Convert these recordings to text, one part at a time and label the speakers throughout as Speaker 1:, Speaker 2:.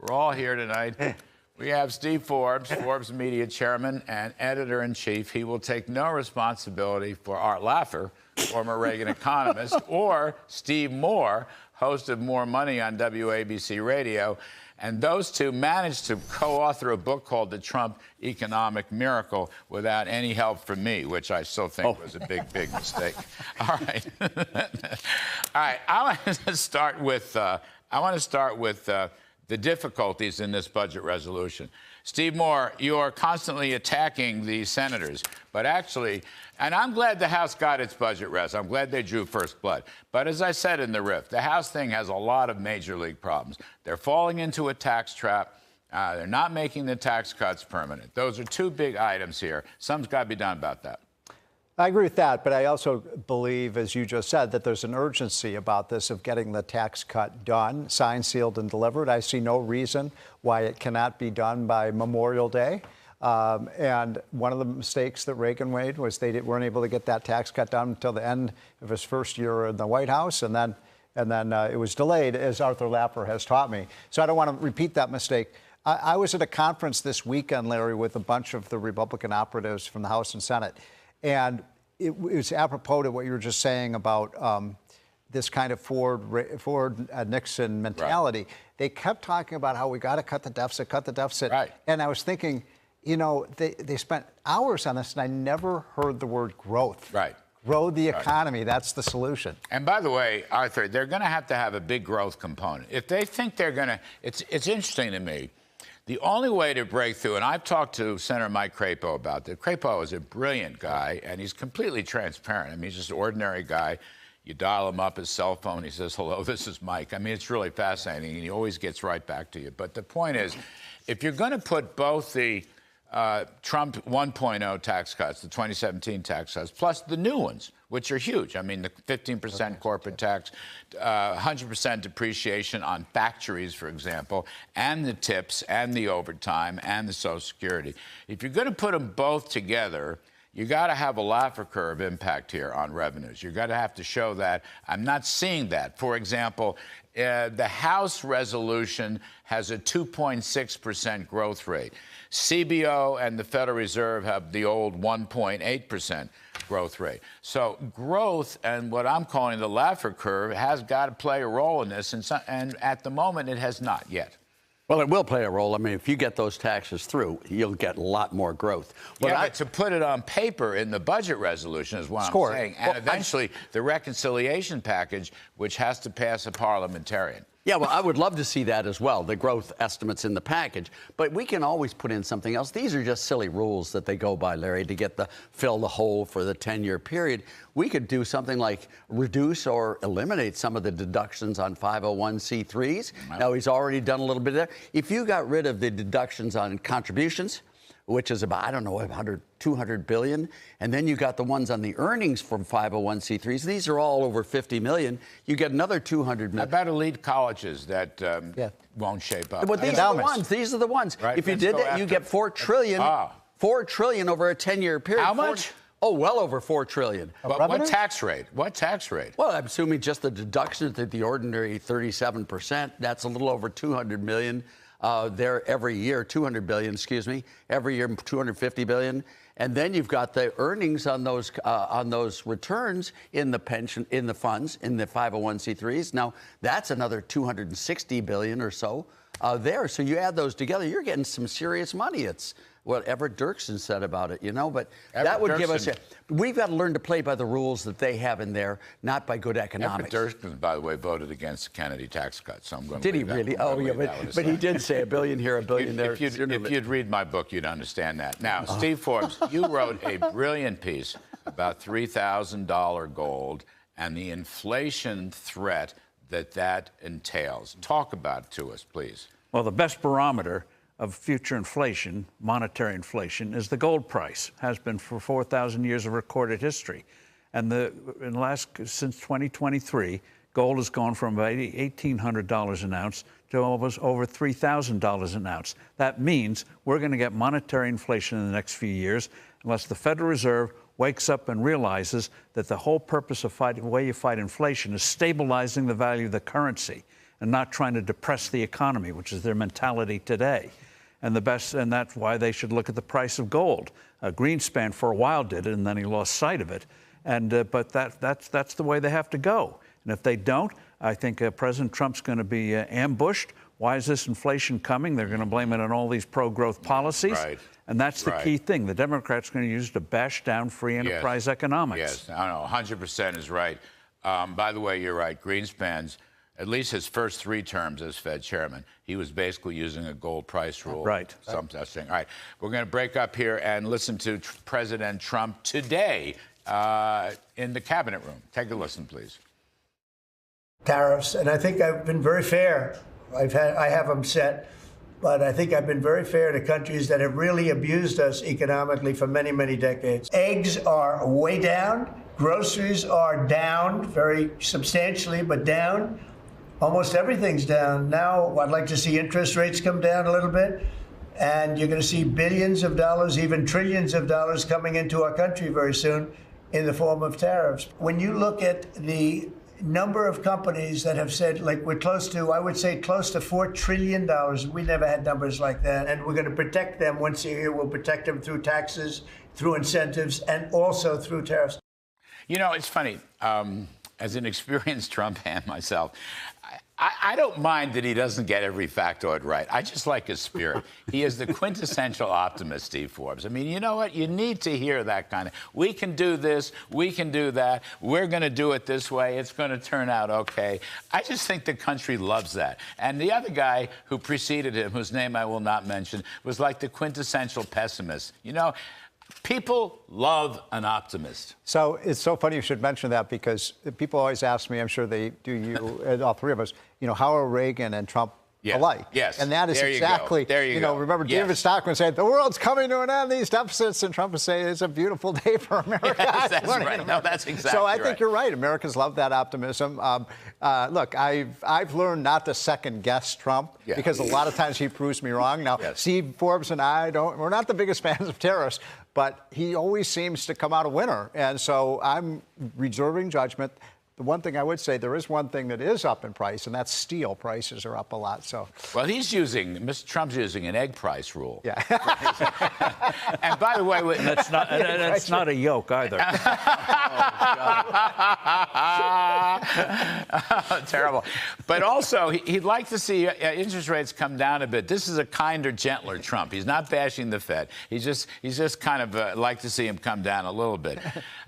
Speaker 1: We're all here tonight. We have Steve Forbes, Forbes Media Chairman and Editor-in-Chief. He will take no responsibility for Art Laffer, former Reagan economist, or Steve Moore, host of More Money on WABC Radio. And those two managed to co-author a book called The Trump Economic Miracle without any help from me, which I still think was a big, big mistake. All right. All right. I want to start with the difficulties in this budget resolution. Steve Moore, you are constantly attacking the senators, but actually, and I'm glad the House got its budget res. I'm glad they drew first blood. But as I said in the riff, the House thing has a lot of major league problems. They're falling into a tax trap. They're not making the tax cuts permanent. Those are two big items here. Something's got to be done about that.
Speaker 2: I agree with that, but I also believe, as you just said, that there's an urgency about this of getting the tax cut done, signed, sealed, and delivered. I see no reason why it cannot be done by Memorial Day. And one of the mistakes that Reagan made was they weren't able to get that tax cut done until the end of his first year in the White House, and then it was delayed, as Arthur Laffer has taught me. So I don't want to repeat that mistake. I was at a conference this weekend, Larry, with a bunch of the Republican operatives from the House and Senate. And it was apropos to what you were just saying about this kind of Ford-Nixon mentality.
Speaker 1: Right.
Speaker 2: They kept talking about how we got to cut the deficit.
Speaker 1: Right.
Speaker 2: And I was thinking, you know, they spent hours on this, and I never heard the word growth.
Speaker 1: Right.
Speaker 2: Grow the economy. Right. That's the solution.
Speaker 1: And by the way, Arthur, they're going to have a big growth component. If they think they're going to, it's interesting to me. The only way to break through, and I've talked to Senator Mike Crapo about this. Crapo is a brilliant guy, and he's completely transparent. I mean, he's just an ordinary guy. You dial him up, his cell phone, he says, hello, this is Mike. I mean, it's really fascinating, and he always gets right back to you. But the point is, if you're going to put both the Trump 1.0 tax cuts, the 2017 tax cuts, plus the new ones, which are huge. I mean, the 15% corporate tax, 100% depreciation on factories, for example, and the tips and the overtime and the Social Security. If you're going to put them both together, you got to have a Laffer curve impact here on revenues. You're going to have to show that. I'm not seeing that. For example, the House resolution has a 2.6% growth rate. CBO and the Federal Reserve have the old 1.8% growth rate. So growth and what I'm calling the Laffer curve has got to play a role in this, and at the moment it has not yet.
Speaker 3: Well, it will play a role. I mean, if you get those taxes through, you'll get a lot more growth.
Speaker 1: But to put it on paper in the budget resolution is what I'm saying. And eventually the reconciliation package, which has to pass a parliamentarian.
Speaker 3: Yeah, well, I would love to see that as well, the growth estimates in the package. But we can always put in something else. These are just silly rules that they go by, Larry, to get fill the hole for the 10-year period. We could do something like reduce or eliminate some of the deductions on 501c3s. Wow. Now, he's already done a little bit there. If you got rid of the deductions on contributions, which is about, I don't know, 200 billion. And then you got the ones on the earnings from 501c3s. These are all over 50 million. You get another 200 million.
Speaker 1: How about elite colleges that won't shape up?
Speaker 3: Well, these are the ones. These are the ones. Right. If you did that, you get $4 trillion. $4 trillion over a 10-year period.
Speaker 1: How much?
Speaker 3: Well over $4 trillion.
Speaker 1: But what tax rate? What tax rate?
Speaker 3: Well, I'm assuming just the deductions at the ordinary 37%. That's a little over 200 million. There every year, 200 billion, excuse me, every year 250 billion, and then you've got the earnings on those returns in the pension, in the funds, in the 501c3s. Now that's another 260 billion or so there. So you add those together, you're getting some serious money. It's what Everett Dirksen said about it, you know, but that would give us we've got to learn to play by the rules that they have in there, not by good economics.
Speaker 1: Everett Dirksen, by the way, voted against the Kennedy tax cut, so I'm going to
Speaker 3: Did he really? Oh, yeah, but he did say $1 billion here, $1 billion there.
Speaker 1: If you'd read my book, you'd understand that. Now, Steve Forbes, you wrote a brilliant piece about $3,000 gold and the inflation threat that entails. Talk about it to us, please.
Speaker 4: Well, the best barometer of future inflation, monetary inflation, is the gold price. Has been for 4,000 years of recorded history. And since 2023, gold has gone from about $1,800 an ounce to almost over $3,000 an ounce. That means we're going to get monetary inflation in the next few years unless the Federal Reserve wakes up and realizes that the whole purpose of the way you fight inflation is stabilizing the value of the currency. and not trying to depress the economy, which is their mentality today. And that's why they should look at the price of gold. Greenspan for a while did it, and then he lost sight of it. But that's the way they have to go. And if they don't, I think President Trump's going to be ambushed. Why is this inflation coming? They're going to blame it on all these pro-growth policies.
Speaker 1: Right.
Speaker 4: And that's the key thing. The Democrats are going to use it to bash down free enterprise economics.
Speaker 1: Yes, I know, 100% is right. By the way, you're right. Greenspan's, at least his first 3 terms as Fed chairman, he was basically using a gold price rule.
Speaker 4: Right.
Speaker 1: Some thing. All right, we're going to break up here and listen to President Trump today in the cabinet room. Take a listen, please.
Speaker 5: Tariffs, and I think I've been very fair. I have them set, but I think I've been very fair to countries that have really abused us economically for many, many decades. Eggs are way down. Groceries are down very substantially, but down. Almost everything's down. Now, I'd like to see interest rates come down a little bit, and you're going to see billions of dollars, even trillions of dollars coming into our country very soon in the form of tariffs. When you look at the number of companies that have said, like, we're close to, I would say close to $4 trillion. We never had numbers like that. And we're going to protect them once a year. We'll protect them through taxes, through incentives, and also through tariffs.
Speaker 1: You know, it's funny. As an experienced Trump fan myself, I don't mind that he doesn't get every factoid right. I just like his spirit. He is the quintessential optimist, Steve Forbes. I mean, you know what? You need to hear that kind of, we can do this, we can do that, we're going to do it this way, it's going to turn out okay. I just think the country loves that. And the other guy who preceded him, whose name I will not mention, was like the quintessential pessimist. You know, people love an optimist.
Speaker 2: So it's so funny you should mention that, because people always ask me, I'm sure they do, you and all 3 of us, you know, how are Reagan and Trump alike?
Speaker 1: Yes.
Speaker 2: And that is
Speaker 1: there
Speaker 2: exactly,
Speaker 1: you go.
Speaker 2: Remember David Stockman saying, the world's coming to an end, these deficits, and Trump would say, it's a beautiful day for America.
Speaker 1: Yes, that's right. No, that's exactly
Speaker 2: So I
Speaker 1: right.
Speaker 2: think you're right. Americans love that optimism. Look, I've learned not to second guess Trump, because a lot of times he proves me wrong. Now, Steve Forbes and I we're not the biggest fans of tariffs, but he always seems to come out a winner. And so I'm reserving judgment. The one thing I would say, there is one thing that is up in price, and that's steel. Prices are up a lot. So,
Speaker 1: well, Mr. Trump's using an egg price rule.
Speaker 2: Yeah.
Speaker 1: And by the way,
Speaker 4: that's not a yoke either.
Speaker 1: Terrible. But also, he'd like to see interest rates come down a bit. This is a kinder, gentler Trump. He's not bashing the Fed. He's just kind of like to see him come down a little bit.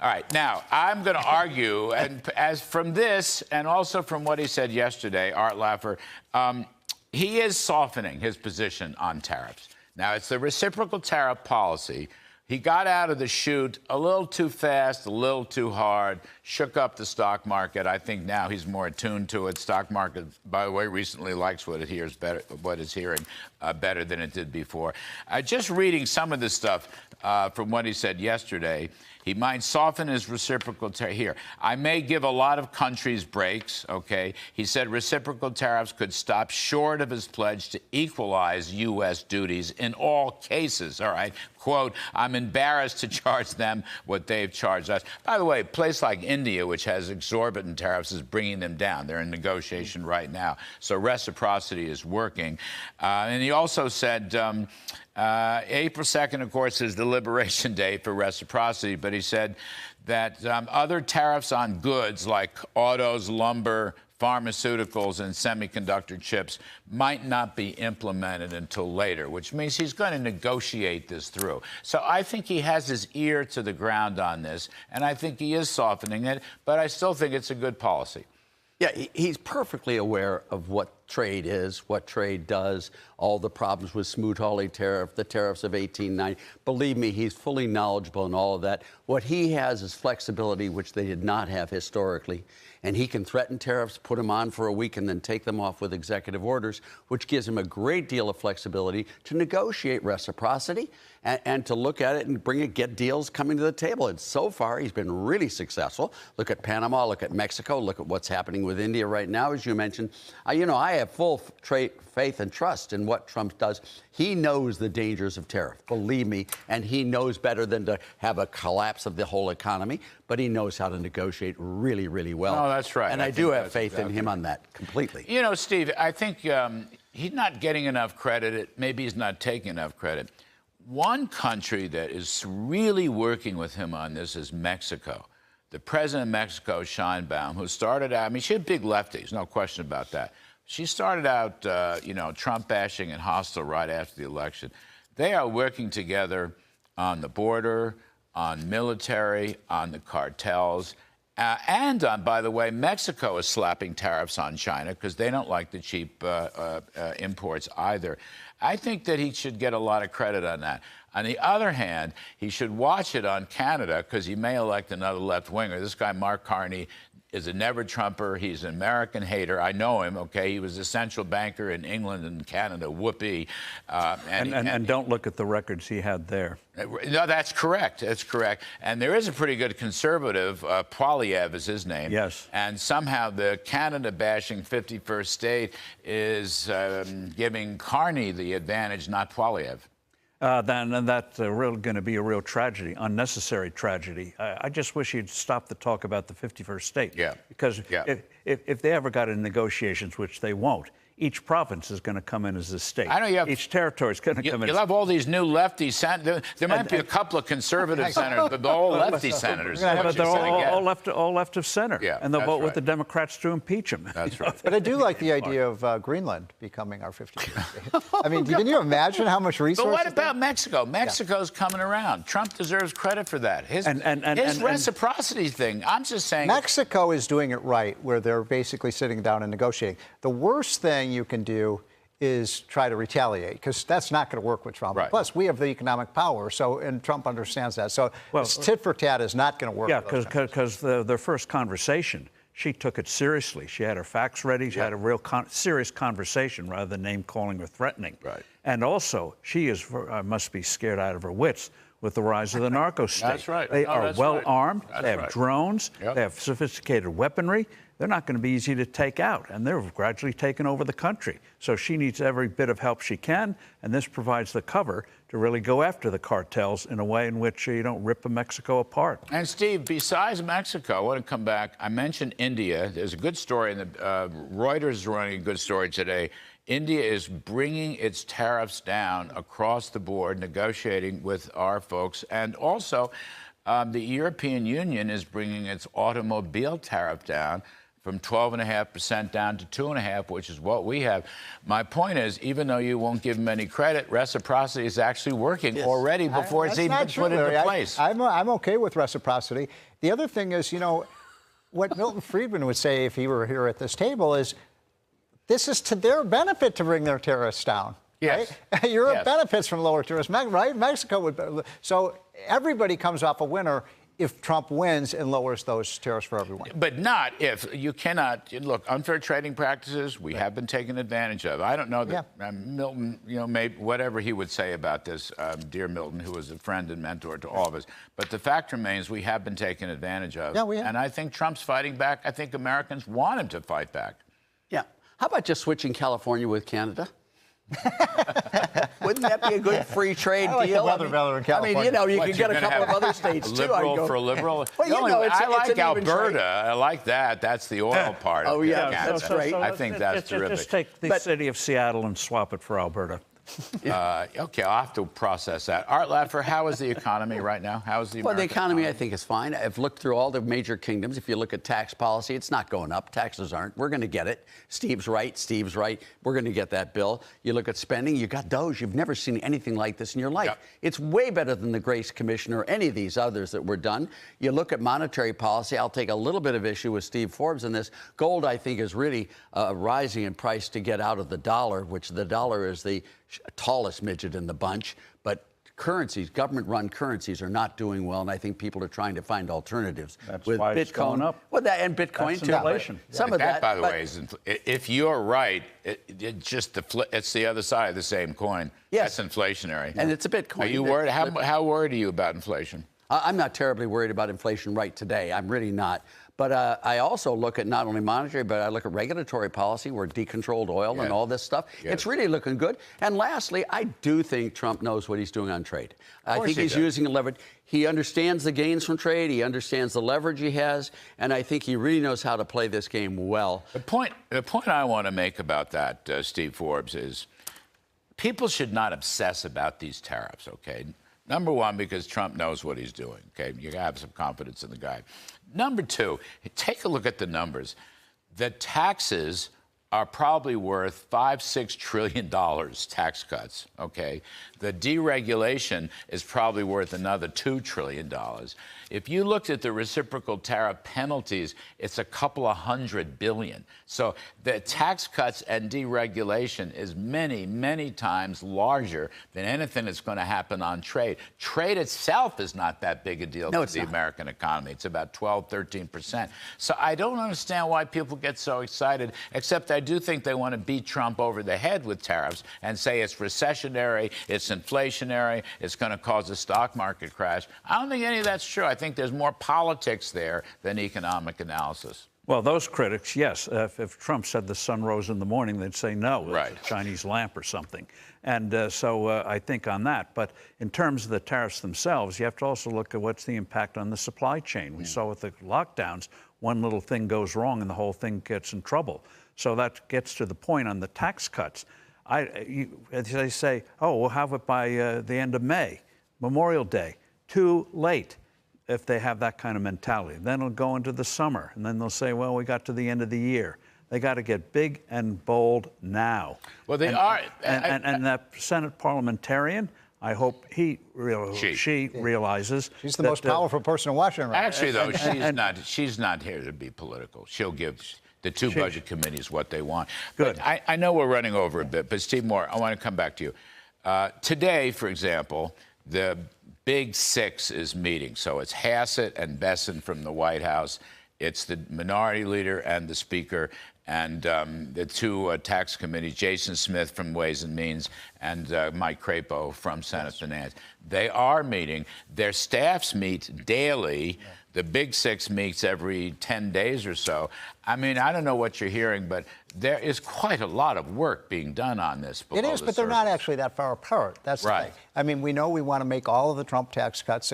Speaker 1: All right. Now, I'm going to argue, and as from this, and also from what he said yesterday, Art Laffer, he is softening his position on tariffs. Now, it's the reciprocal tariff policy. He got out of the chute a little too fast, a little too hard, shook up the stock market. I think now he's more attuned to it. Stock market, by the way, recently likes what it hears better, what it's hearing better than it did before. Just reading some of this stuff from what he said yesterday. He might soften his reciprocal tariff. Here, I may give a lot of countries breaks, okay? He said reciprocal tariffs could stop short of his pledge to equalize U.S. duties in all cases, all right? Quote, I'm embarrassed to charge them what they've charged us. By the way, a place like India, which has exorbitant tariffs, is bringing them down. They're in negotiation right now. So reciprocity is working. And he also said, April 2nd, of course, is the liberation day for reciprocity, but he said that other tariffs on goods like autos, lumber, pharmaceuticals, and semiconductor chips might not be implemented until later, which means he's going to negotiate this through. So I think he has his ear to the ground on this, and I think he is softening it, but I still think it's a good policy.
Speaker 3: Yeah, he's perfectly aware of what trade is, what trade does, all the problems with Smoot-Hawley tariff, the tariffs of 1890. Believe me, he's fully knowledgeable in all of that. What he has is flexibility, which they did not have historically. And he can threaten tariffs, put them on for a week, and then take them off with executive orders, which gives him a great deal of flexibility to negotiate reciprocity and to look at it and get deals coming to the table. And so far, he's been really successful. Look at Panama, look at Mexico, look at what's happening with India right now, as you mentioned. I have full faith and trust in what Trump does. He knows the dangers of tariff, believe me, and he knows better than to have a collapse of the whole economy, but he knows how to negotiate really, really well.
Speaker 1: No, that's right.
Speaker 3: And I do have faith in him on that completely.
Speaker 1: You know, Steve, I think he's not getting enough credit. Maybe he's not taking enough credit. One country that is really working with him on this is Mexico. The president of Mexico, Sheinbaum, who started out, I mean, she's a big lefty, there's no question about that. She started out, Trump bashing and hostile right after the election. They are working together on the border, on military, on the cartels, and on, by the way, Mexico is slapping tariffs on China because they don't like the cheap imports either. I think that he should get a lot of credit on that. On the other hand, he should watch it on Canada because he may elect another left-winger. This guy, Mark Carney, is a never-Trumper. He's an American hater. I know him, okay? He was a central banker in England and Canada, whoopee.
Speaker 4: And don't look at the records he had there.
Speaker 1: No, that's correct. That's correct. And there is a pretty good conservative, Poilievre is his name.
Speaker 4: Yes.
Speaker 1: And somehow the Canada-bashing 51st state is giving Carney the advantage, not Poilievre.
Speaker 4: Then that's going to be a real tragedy, unnecessary tragedy. I just wish you'd stop the talk about the 51st state.
Speaker 1: Yeah.
Speaker 4: Because if they ever got in negotiations, which they won't, each province is going to come in as a state.
Speaker 1: I know you have,
Speaker 4: each territory is going to come in.
Speaker 1: You'll have all these new lefty senators. There might be a couple of conservative senators, but all lefty senators.
Speaker 4: But they're all left of center.
Speaker 1: Yeah,
Speaker 4: and they'll vote with
Speaker 1: right.
Speaker 4: the Democrats to impeach him.
Speaker 1: That's right.
Speaker 2: But I do like the idea of Greenland becoming our 51st state. I mean, can you imagine how much resources?
Speaker 1: But what about Mexico? Mexico's coming around. Trump deserves credit for that. His reciprocity thing. I'm just saying.
Speaker 2: Mexico is doing it right, where they're basically sitting down and negotiating. The worst thing you can do is try to retaliate, because that's not going to work with Trump.
Speaker 1: Right.
Speaker 2: Plus, we have the economic power, and Trump understands that. So tit for tat is not going to work.
Speaker 4: Yeah, because their first conversation, she took it seriously. She had her facts ready. She had a real serious conversation rather than name-calling or threatening.
Speaker 1: Right.
Speaker 4: And also, she must be scared out of her wits with the rise of the narco state.
Speaker 1: That's right.
Speaker 4: They
Speaker 1: No,
Speaker 4: are
Speaker 1: that's
Speaker 4: well
Speaker 1: right.
Speaker 4: armed.
Speaker 1: That's
Speaker 4: they have
Speaker 1: right.
Speaker 4: drones.
Speaker 1: Yep.
Speaker 4: They have sophisticated weaponry. They're not going to be easy to take out, and they're gradually taking over the country. So she needs every bit of help she can, and this provides the cover to really go after the cartels in a way in which you don't rip Mexico apart.
Speaker 1: And Steve, besides Mexico, I want to come back. I mentioned India. There's a good story, and Reuters is running a good story today. India is bringing its tariffs down across the board, negotiating with our folks. And also, the European Union is bringing its automobile tariff down from 12.5% down to 2.5%, which is what we have. My point is, even though you won't give them any credit, reciprocity is actually working already before it's even put into place.
Speaker 2: I'm okay with reciprocity. The other thing is, what Milton Friedman would say if he were here at this table is, this is to their benefit to bring their tariffs down.
Speaker 1: Yes.
Speaker 2: Right? Europe benefits from lower tariffs, right? Mexico would. So everybody comes off a winner if Trump wins and lowers those tariffs for everyone.
Speaker 1: But not if you cannot look. Unfair trading practices we have been taken advantage of. I don't know that Milton, maybe whatever he would say about this, dear Milton, who was a friend and mentor to all of us. But the fact remains, we have been taken advantage of.
Speaker 2: Yeah, we have.
Speaker 1: And I think Trump's fighting back. I think Americans want him to fight back.
Speaker 3: Yeah. How about just switching California with Canada? Wouldn't that be a good free trade deal?
Speaker 2: In California.
Speaker 3: You can get a couple of other states too.
Speaker 1: Liberal for liberal.
Speaker 3: Well,
Speaker 1: I like Alberta.
Speaker 3: Trade.
Speaker 1: I like that. That's the oil part.
Speaker 3: Oh,
Speaker 1: of
Speaker 3: yeah,
Speaker 1: Canada.
Speaker 3: that's great.
Speaker 1: I think that's terrific.
Speaker 4: Just take the city of Seattle and swap it for Alberta.
Speaker 1: Okay, I'll have to process that. Art Laffer, how is the economy right now? How is the
Speaker 3: Well, the
Speaker 1: American
Speaker 3: economy, I think, is fine. I've looked through all the major kingdoms. If you look at tax policy, it's not going up. Taxes aren't. We're going to get it. Steve's right. We're going to get that bill. You look at spending, you got DOGE. You've never seen anything like this in your life.
Speaker 1: Yep.
Speaker 3: It's way better than the Grace Commission or any of these others that were done. You look at monetary policy. I'll take a little bit of issue with Steve Forbes in this. Gold, I think, is really rising in price to get out of the dollar, which the dollar is the tallest midget in the bunch, but currencies, government-run currencies, are not doing well, and I think people are trying to find alternatives.
Speaker 4: That's
Speaker 3: with
Speaker 4: why
Speaker 3: Bitcoin,
Speaker 4: it's going up.
Speaker 3: Well, and Bitcoin
Speaker 4: That's
Speaker 3: too.
Speaker 4: inflation.
Speaker 3: Some of that,
Speaker 1: by the way, is if you're right, it's the other side of the same coin.
Speaker 3: Yes.
Speaker 1: That's inflationary.
Speaker 3: And it's a Bitcoin.
Speaker 1: Are you worried? How worried are you about inflation?
Speaker 3: I'm not terribly worried about inflation right today. I'm really not. But I also look at not only monetary, but I look at regulatory policy. We're decontrolled oil and all this stuff.
Speaker 1: Yes.
Speaker 3: It's really looking good. And lastly, I do think Trump knows what he's doing on trade. I think he's using leverage. He understands the gains from trade. He understands the leverage he has. And I think he really knows how to play this game well.
Speaker 1: The point I want to make about that, Steve Forbes, is people should not obsess about these tariffs, okay? Number one, because Trump knows what he's doing, okay? You have some confidence in the guy. Number two, take a look at the numbers. The taxes are probably worth $5-6 trillion tax cuts, okay? The deregulation is probably worth another $2 trillion. If you looked at the reciprocal tariff penalties, it's a couple of $100 billion. So the tax cuts and deregulation is many, many times larger than anything that's going to happen on trade. Trade itself is not that big a deal to the American economy. It's about 12, 13%. So I don't understand why people get so excited, except I do think they want to beat Trump over the head with tariffs and say it's recessionary, it's inflationary, it's going to cause a stock market crash. I don't think any of that's true. I think there's more politics there than economic analysis.
Speaker 4: Well, those critics, yes. If Trump said the sun rose in the morning, they'd say no,
Speaker 1: right.
Speaker 4: It's a Chinese lamp or something. And so I think on that. But in terms of the tariffs themselves, you have to also look at what's the impact on the supply chain. We saw with the lockdowns, one little thing goes wrong and the whole thing gets in trouble. So that gets to the point on the tax cuts. They say, oh, we'll have it by the end of May, Memorial Day. Too late if they have that kind of mentality. Then it'll go into the summer, and then they'll say, well, we got to the end of the year. They got to get big and bold now.
Speaker 1: Well, they are.
Speaker 4: And that Senate parliamentarian, I hope she realizes.
Speaker 2: She's the most powerful person in Washington right now.
Speaker 1: Actually, though, she's not here to be political. She'll give the two budget committees what they want.
Speaker 4: Good.
Speaker 1: But I know we're running over a bit, but Steve Moore, I want to come back to you. Today, for example, the Big Six is meeting. So it's Hassett and Bessent from the White House. It's the minority leader and the speaker, and the two tax committees, Jason Smith from Ways and Means and Mike Crapo from Senate Finance. They are meeting. Their staffs meet daily. Yeah. The Big Six meets every 10 days or so. I mean, I don't know what you're hearing, but there is quite a lot of work being done on this.
Speaker 2: It is, but they're not actually that far apart. That's
Speaker 1: right.
Speaker 2: The thing. I mean, we know we want to make all of the Trump tax cuts,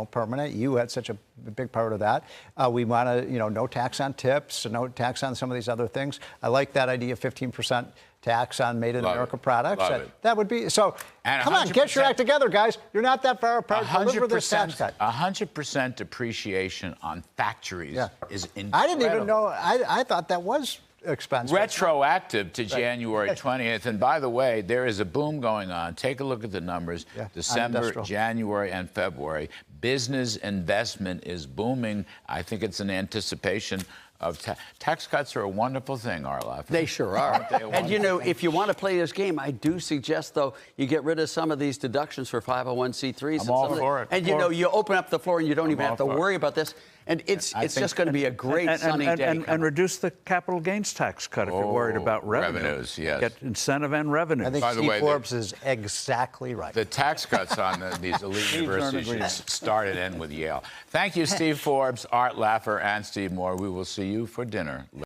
Speaker 2: permanent. You had such a big part of that. We want to, no tax on tips, no tax on some of these other things. I like that idea of 15% tax on made in America products. That would be so. And come on, get your act together, guys. You're not that far apart. Deliver this tax cut.
Speaker 1: 100% depreciation on factories is incredible.
Speaker 2: I didn't even know. I thought that was expensive.
Speaker 1: Retroactive to January 20th. And by the way, there is a boom going on. Take a look at the numbers. December, January, and February. Business investment is booming. I think it's an anticipation of tax cuts are a wonderful thing, Arloff.
Speaker 3: They sure are. And, if you want to play this game, I do suggest, though, you get rid of some of these deductions for 501c3s.
Speaker 1: I'm all for it.
Speaker 3: And, you open up the floor and you don't even have to worry about this. And it's just going to be a great sunny day.
Speaker 4: And reduce the capital gains tax cut if you're worried about revenue.
Speaker 1: Revenues, yes.
Speaker 4: Get incentive and revenue.
Speaker 2: I think Steve Forbes is exactly right.
Speaker 1: The tax cuts on these elite universities should start and end with Yale. Thank you, Steve Forbes, Art Laffer, and Steve Moore. We will see you for dinner.